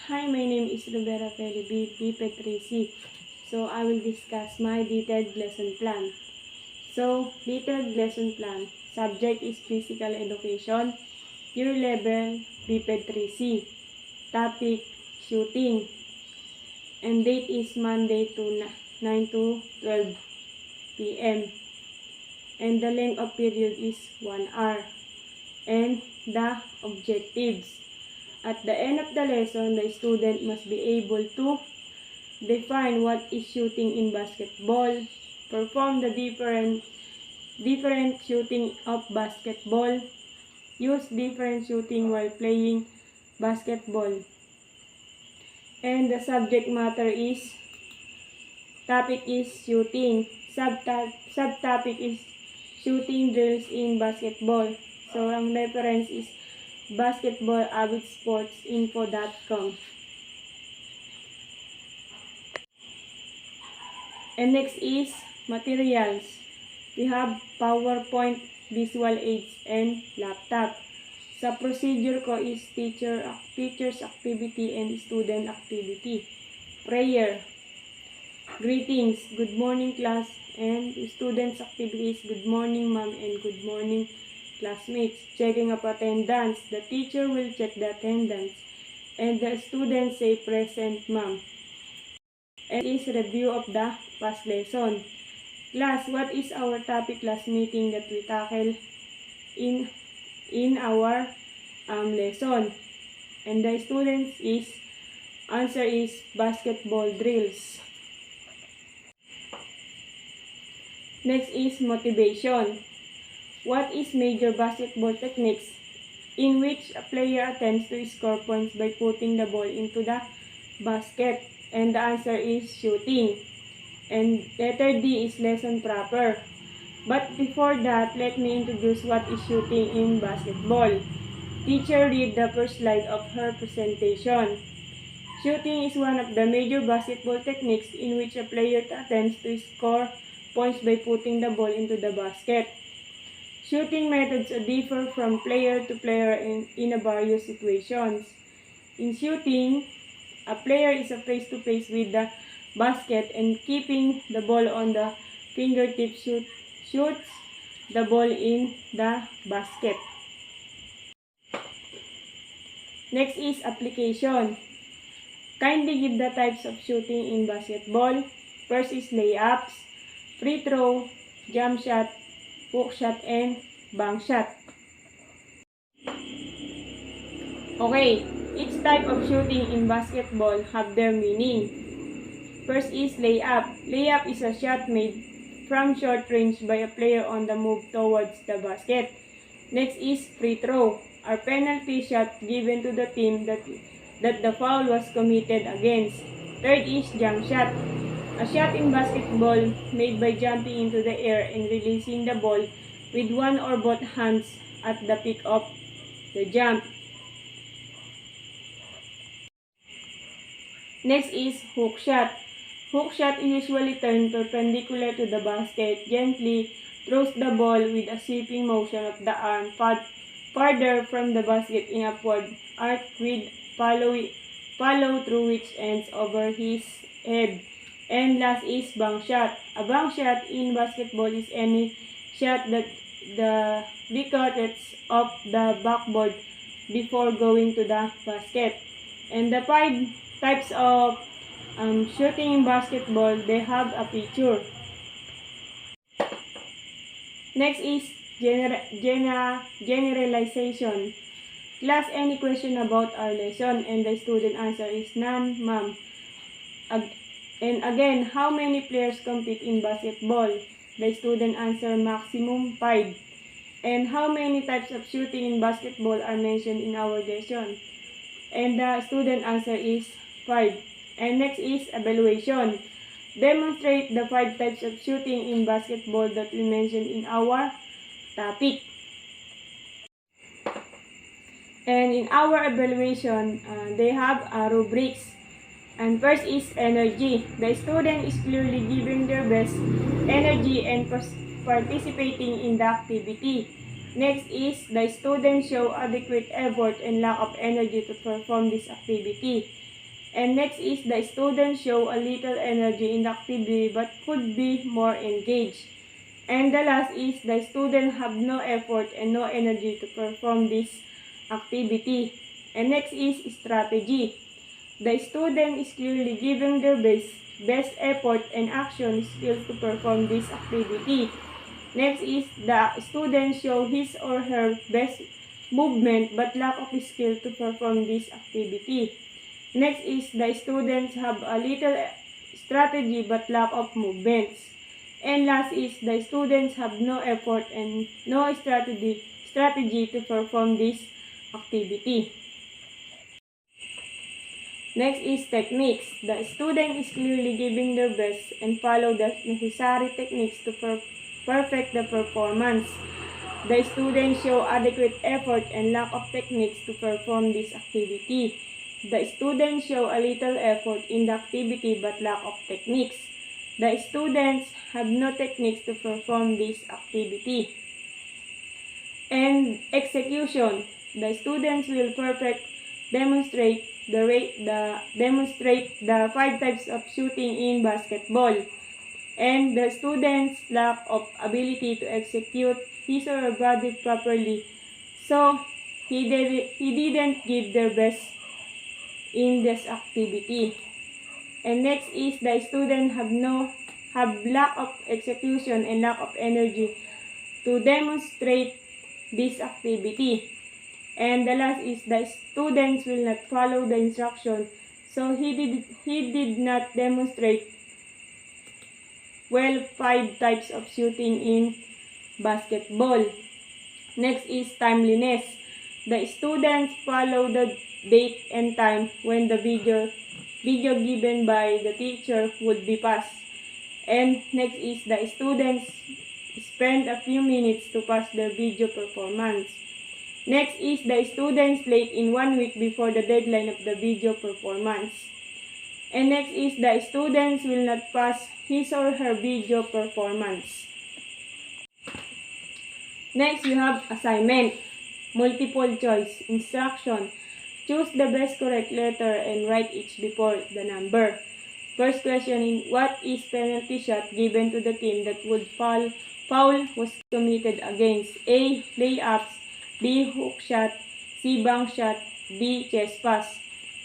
Hi, my name is Rivera Felipe, BP3C. So, I will discuss my detailed lesson plan. So, detailed lesson plan. Subject is Physical Education. Year level, BP3C. Topic, shooting. And date is Monday to 9 to 12 p.m. And the length of period is 1 hour. And the objectives. At the end of the lesson, the student must be able to define what is shooting in basketball, perform the different shooting of basketball, use different shooting while playing basketball. And the subject matter is, topic is shooting, subtopic is shooting drills in basketball. So, ang reference is basketballavidsportsinfo.com. And next is materials. We have PowerPoint, visual aids, and laptop. Sa procedure ko is teacher's activity and student activity. Prayer. Greetings, good morning class, and students activities, good morning ma'am and good morning classmates. Checking of attendance. The teacher will check the attendance. And the students say present ma'am. And is review of the past lesson. Class, what is our topic last meeting that we tackle in our lesson? And the students is, answer is basketball drills. Next is motivation. What is major basketball techniques in which a player attempts to score points by putting the ball into the basket? And the answer is shooting. And letter D is lesson proper. But before that, let me introduce what is shooting in basketball. Teacher, read the first slide of her presentation. Shooting is one of the major basketball techniques in which a player attempts to score points by putting the ball into the basket. Shooting methods differ from player to player in various situations. In shooting, a player is face-to-face with the basket and keeping the ball on the fingertip shoots the ball in the basket. Next is application. Kindly give the types of shooting in basketball. First is layups, free throw, jump shot, hook shot, and bank shot. Okay, each type of shooting in basketball have their meaning. First is layup. Layup is a shot made from short range by a player on the move towards the basket. Next is free throw, a penalty shot given to the team that the foul was committed against. Third is jump shot, a shot in basketball made by jumping into the air and releasing the ball with one or both hands at the peak of the jump. Next is hook shot. Hook shot usually turned perpendicular to the basket, gently throws the ball with a sweeping motion of the arm farther from the basket in upward arc with follow through which ends over his head. And last is bank shot. A bank shot in basketball is any shot that the decathets of the backboard before going to the basket. And the 5 types of shooting in basketball, they have a picture. Next is generalization. Class, any question about our lesson? And the student answer is none, ma'am. And again, how many players compete in basketball? The student answer maximum 5. And how many types of shooting in basketball are mentioned in our lesson? And the student answer is 5. And next is evaluation. Demonstrate the 5 types of shooting in basketball that we mentioned in our topic. And in our evaluation, they have rubrics. And first is energy. The student is clearly giving their best energy and participating in the activity. Next is the student show adequate effort and lack of energy to perform this activity. And next is the students show a little energy in the activity but could be more engaged. And the last is the students have no effort and no energy to perform this activity. And next is strategy. The student is clearly giving their best effort and action skills to perform this activity. Next is the student show his or her best movement but lack of skill to perform this activity. Next is the students have a little strategy but lack of movements. And last is the students have no effort and no strategy to perform this activity. Next is techniques. The student is clearly giving their best and follow the necessary techniques to perfect the performance. The students show adequate effort and lack of techniques to perform this activity. The students show a little effort in the activity but lack of techniques. The students have no techniques to perform this activity. And execution. The students will demonstrate the 5 types of shooting in basketball. And the students lack of ability to execute his or her body properly. So he didn't give their best in this activity. And next is the student have lack of execution and lack of energy to demonstrate this activity. And the last is the students will not follow the instruction. So he did not demonstrate well 5 types of shooting in basketball. Next is timeliness. The students follow the date and time when the video given by the teacher would be passed. And next is the students spend a few minutes to pass their video performance. Next is the students late in 1 week before the deadline of the video performance. And next is the students will not pass his or her video performance. Next, you have assignment, multiple choice, instruction. Choose the best correct letter and write each before the number. First question is, what is penalty shot given to the team that would foul was committed against? A. Layups, B. Hook shot, C. Bank shot, D. Chest pass.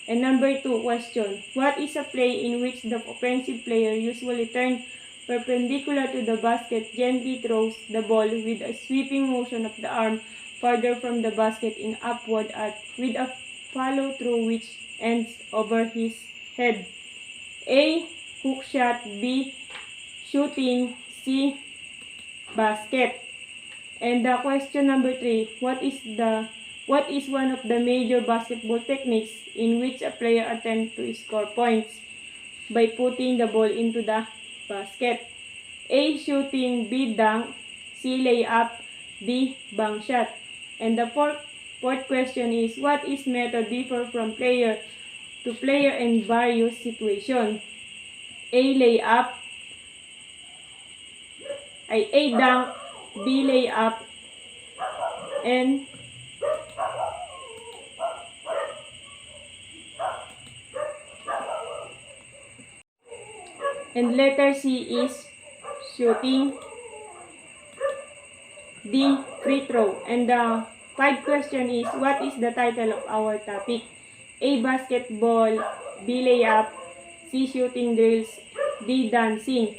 And number 2 question, what is a play in which the offensive player usually turns perpendicular to the basket, gently throws the ball with a sweeping motion of the arm farther from the basket in upward arc with a follow through which ends over his head? A. Hook shot, B. Shooting, C. Basket. And the question number 3, what is one of the major basketball techniques in which a player attempts to score points by putting the ball into the basket? A. Shooting, B. Dunk, C. Layup, D. Bank shot. And the fourth question is, what is method differ from player to player in various situations? A. Layup, A. Dunk, B. Layup, and letter C is shooting, D. Free throw. And the 5th question is, what is the title of our topic? A. Basketball, B. Layup, C. Shooting drills, D. Dancing.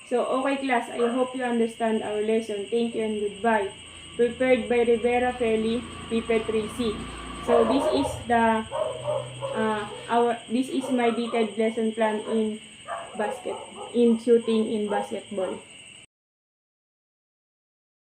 So, okay class, I hope you understand our lesson. Thank you and goodbye. Prepared by Rivera Feli, PP3C. So, this is this is my detailed lesson plan in shooting in basketball.